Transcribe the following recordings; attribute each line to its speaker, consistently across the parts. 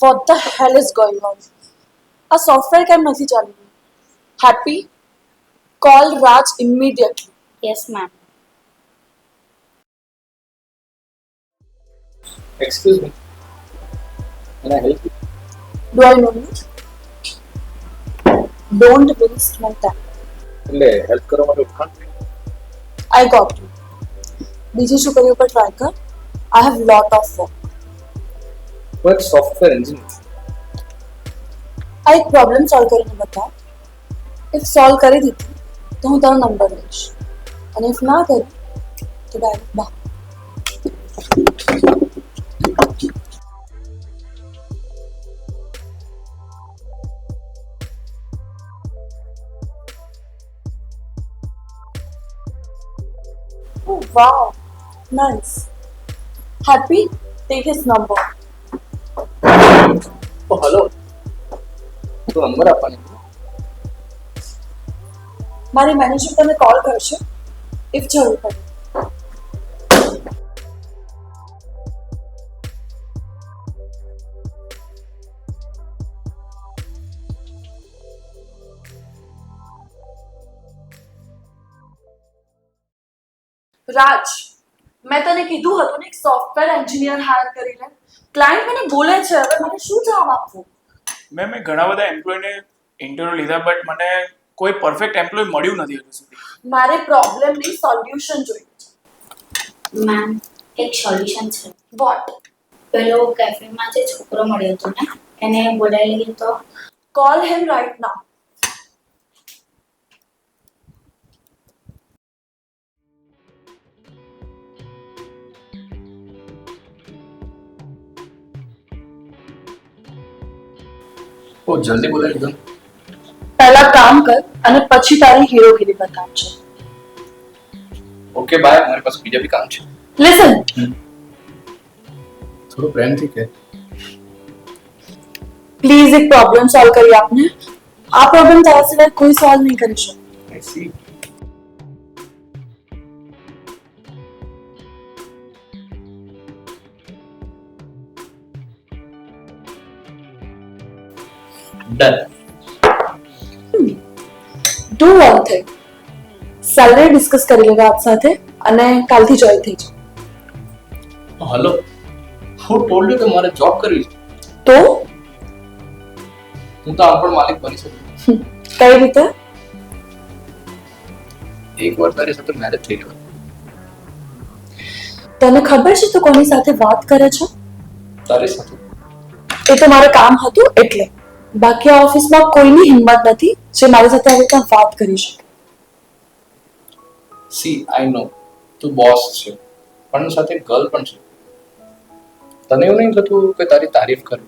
Speaker 1: What the hell is going on? આ software કેમ નથી ચાલી રહ્યું? Happy? Call Raj immediately.
Speaker 2: Yes, ma'am.
Speaker 3: Excuse me. Can I help you?
Speaker 1: Do I know you? Don't waste my time.
Speaker 3: એટલે help કરવા માટે ઉઠાણ
Speaker 1: I got you. બીજી શું કર્યું પર ટ્રાય કર. I have lot of work.
Speaker 3: હું એક સોફ્ટવેર એન્જિનિયર
Speaker 1: આ એક પ્રોબ્લેમ સોલ્વ કરીને બતાવ. ઇફ સોલ્વ કરી દીધી તો હું તારો નંબર લઈશ અને ઇફ ના કરી તો ડાયરેક્ટ બહાર. Oh wow, nice. Happy? Take his number.
Speaker 3: ઓ હલો તો નંબર આપવાની
Speaker 1: મારી મેનેજર તને કોલ કરશે ઇફ જરૂર પડે. રાજ, મેં તને કીધું હતું ને એક સોફ્ટવેર એન્જિનિયર હાયર કરી લે. ક્લાયન્ટ મને બોલે છે, હવે મને શું જવાબ આપવું?
Speaker 4: મેં ઘણા બધા એમ્પ્લોયને ઇન્ટરવ્યુ લીધા બટ મને કોઈ પરફેક્ટ એમ્પ્લોય મળ્યું નથી હજુ સુધી.
Speaker 1: મારે પ્રોબ્લેમની સોલ્યુશન જોઈએ છે.
Speaker 2: મેમ, એક સોલ્યુશન છે.
Speaker 1: વોટ?
Speaker 2: પેલો કેફેમાં જે છોકરો મળ્યો હતો ને એને બોલાવી લઈએ તો.
Speaker 1: કોલ હિમ રાઈટ નાઉ.
Speaker 3: ઓ જલ્દી બોલાવી દો
Speaker 1: પહેલા કામ કર અને પછી તારી હીરોગીરી બતાવજો.
Speaker 3: ઓકે બાય મારી પાસે બીજા બી કામ છે
Speaker 1: લિસન,
Speaker 3: થોડું પ્રેમથી કે
Speaker 1: પ્લીઝ એક પ્રોબ્લેમ સોલ્વ કરી આપને. આ પ્રોબ્લેમ તારા સિવાય કોઈ સોલ્વ નહીં કરી શકે.
Speaker 3: I see then
Speaker 1: do one thing, salary discuss કરી લેવા આપ સાથે અને કાલથી જોઈન થઈ જાઓ.
Speaker 3: હલો હું ટોલ્ડ યુ કે મારે જોબ કરવી છે
Speaker 1: તો
Speaker 3: હું તો અનપઢ માલિક બની શકું
Speaker 1: કઈ રીતે?
Speaker 3: એકવાર તારી સાથે મેરેજ થઈ ગયો
Speaker 1: તને ખબર છે તું કોની સાથે વાત કરે છે?
Speaker 3: તારી સાથે
Speaker 1: એ તો મારું કામ હતું એટલે. બાકી આ ઓફિસમાં કોઈની હિંમત નથી જે મારી સાથે આવી રીતે વાત કરી શકે.
Speaker 3: સી આઈ નો તું બોસ છે પણ સાથે ગર્લ પણ છે. તને એવું નહીં થતું કે તારી તારીફ કરે,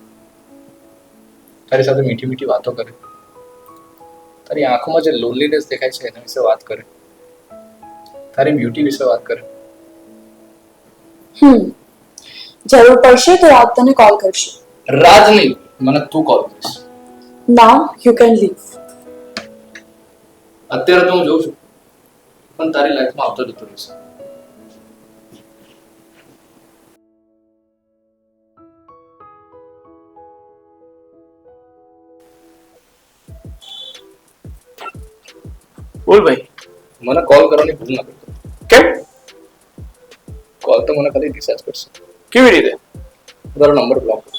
Speaker 3: તારી સાથે મીઠી મીઠી વાતો કરે, તારી આંખોમાં જે લોનલીનેસ દેખાય છે એના વિશે વાત કરે, તારી બ્યુટી વિશે વાત કરે?
Speaker 1: જરૂર પડશે તો રાત તને કોલ કરશે.
Speaker 3: રાજ નહીં, મને તું કોલ કરીશ.
Speaker 1: નાઉ યુ કેન લીવ.
Speaker 3: અત્યારે તો હું જોઉં છું પણ તારી લાઈફમાં આવતો જતો રહેશે.
Speaker 4: બોલ ભાઈ.
Speaker 3: મને કોલ કરવાની ભૂલ ના કરતો.
Speaker 4: કેમ?
Speaker 3: કોલ તો મને ખાલી રિચાર્જ કરશે.
Speaker 4: કેવી રીતે?
Speaker 3: તારો નંબર બ્લોક કર.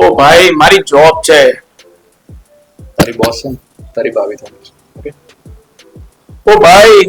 Speaker 4: ઓ ભાઈ મારી જોબ છે.
Speaker 3: તારી બોસ છે ને, તારી ભાભી થાય છે. ઓકે
Speaker 4: ઓ ભાઈ